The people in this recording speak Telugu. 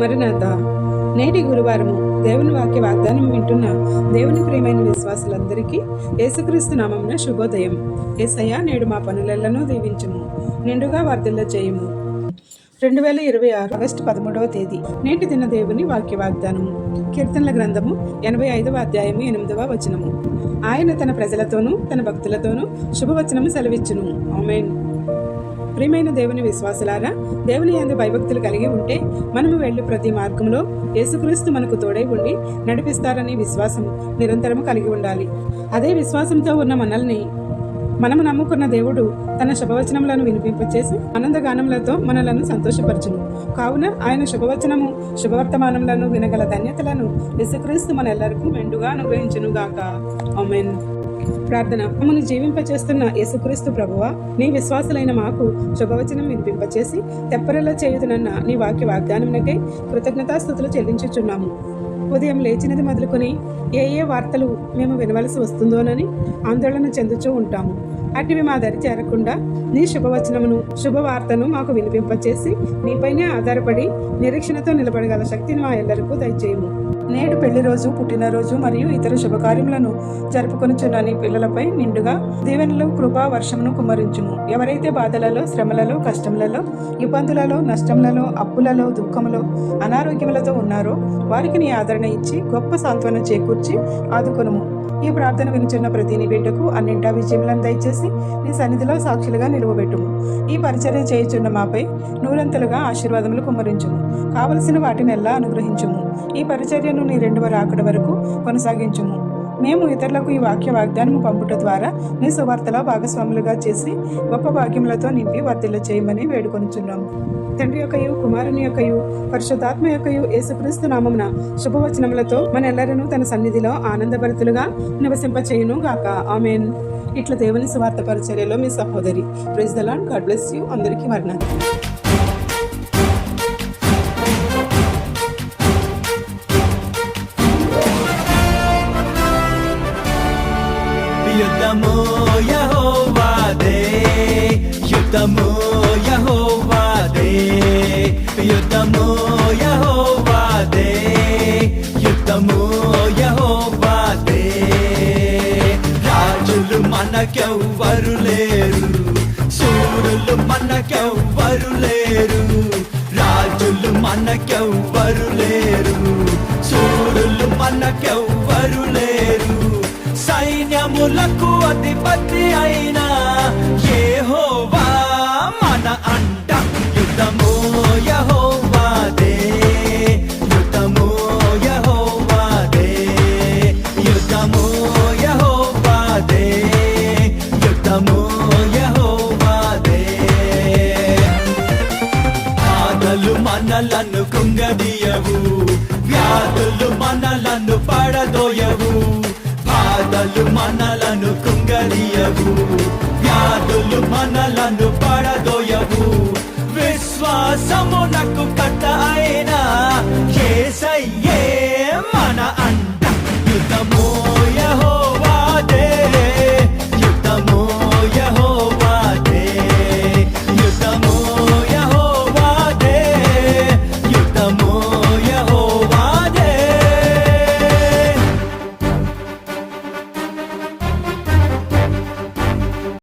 మరణాత. నేటి గురువారము దేవుని వాక్య వాగ్దానం వింటున్న దేవుని ప్రియమైన విశ్వాసులందరికీ యేసుక్రీస్తు నామమున శుభోదయం. యేసయ్యా, నేడు మా పనులెల్లను దీవించుము, నిండుగా వర్ధిల్ల చేయము. 2026 ఆగస్టు 13వ తేదీ నేటి దిన దేవుని వాక్య వాగ్దానము. కీర్తనల గ్రంథము 85వ అధ్యాయము 8వ వచనము. ఆయన తన ప్రజలతోనూ తన భక్తులతోనూ శుభవచనము సెలవిచ్చును. ఆమేన్. ప్రియమైన దేవుని విశ్వాసులారా, దేవుని యందు భయభక్తులు కలిగి ఉంటే మనము వెళ్ళు ప్రతి మార్గంలో యేసుక్రీస్తు మనకు తోడై ఉండి నడిపిస్తారనే విశ్వాసం నిరంతరము కలిగి ఉండాలి. అదే విశ్వాసంతో ఉన్న మనము నమ్ముకున్న దేవుడు తన శుభవచనములను వినిపింపచేసి ఆనందగానములతో మనలను సంతోషపరచును. కావున ఆయన శుభవచనము శుభవర్తమానములను వినగల ధన్యతలను యేసుక్రీస్తు మనెల్లరికీ మెండుగా అనుగ్రహించును గాక. ఆమేన్. ప్రార్థన. మమ్మల్ని జీవింపచేస్తున్న యేసుక్రీస్తు ప్రభువా, నీ విశ్వాసులైన మాకు శుభవచనం వినిపింపచేసి తెప్పరలా చేయుదునన్న నీ వాక్య వాగ్దానమునకై కృతజ్ఞతాస్తుతులు చెల్లించుచున్నాము. ఉదయం లేచినది మొదలుకొని ఏ వార్తలు మేము వినవలసి వస్తుందోనని ఆందోళన చెందుతూ ఉంటాము. అటివి మా దరి చేరకుండా నీ శుభవచనమును శుభవార్తను మాకు వినిపింపచేసి నీపైనే ఆధారపడి నిరీక్షణతో నిలబడగల శక్తిని మా ఎల్లరికూ దయచేయము. నేడు పెళ్లి రోజు, పుట్టినరోజు మరియు ఇతర శుభకార్యములను జరుపుకొనుచున్న నీ పిల్లలపై నిండుగా దీవెనలు, కృపా వర్షమును కుమ్మరించుము. ఎవరైతే బాధలలో, శ్రమలలో, కష్టములలో, ఇబ్బందులలో, నష్టములలో, అప్పులలో, దుఃఖములో, అనారోగ్యములతో ఉన్నారో వారికి నీ ఆదరణ ఇచ్చి గొప్ప సాంత్వన చేకూర్చి ఆదుకొనుము. ఈ ప్రార్థన వినుచున్న ప్రతి నీ బిడ్డకు అన్నింటా విజయములను దయచేసి నీ సన్నిధిలో సాక్షులుగా నిలువబెట్టుము. ఈ పరిచర్య చేయుచున్న మాపై నూరంతలుగా ఆశీర్వాదములు కుమ్మరించుము. కావలసిన వాటినెల్లా అనుగ్రహించుము. ఈ పరిచర్యను నీ 2వ రాకడ వరకు కొనసాగించుము. మేము ఇతరులకు ఈ వాక్య వాగ్దానము పంపుట ద్వారా నీ సువార్తలో భాగస్వాములుగా చేసి గొప్ప భాగ్యములతో నింపి వర్ధిల్ల చేయమని వేడుకొనుచున్నాము. తండ్రి యొక్కయు, కుమారుని యొక్కయు, పరిశుద్ధాత్మ యొక్కయు యేసుక్రీస్తు నామమున శుభవచనములతో మనెల్లరూ తన సన్నిధిలో ఆనందభరితులుగా నివసింపచేయును గాక. ఆమేన్. ఇట్లా దేవుని సువార్త పరిచర్యలో మీ సహోదరి. Praise the Lord. God bless you. అందరికీ మరణాలు. యుద్ధము యెహోవాదే, యుద్ధము యెహోవాదే, యుద్ధము యెహోవాదే, యుద్ధము యెహోవాదే. రాజులు మనకెవ్వరు లేరు, శూరులు మనకెవ్వరు లేరు. రాజులు మనకెవ్వరు లేరు, శూరులు మనకెవ్వరు లేరు. సైన్యములకు అధిపతి అయినా యెహోవా మన అంట. యుద్ధము యెహోవాదే, యుద్ధము యెహోవాదే, యుద్ధము యెహోవాదే, యుద్ధము యెహోవాదే. బాధలు మనలను కృంగదీయవు, వ్యాధులు మనలను పడదోయవు. బాధలు మనలను కృంగదీయవు, వ్యాధులు మనలను పడదోయవు.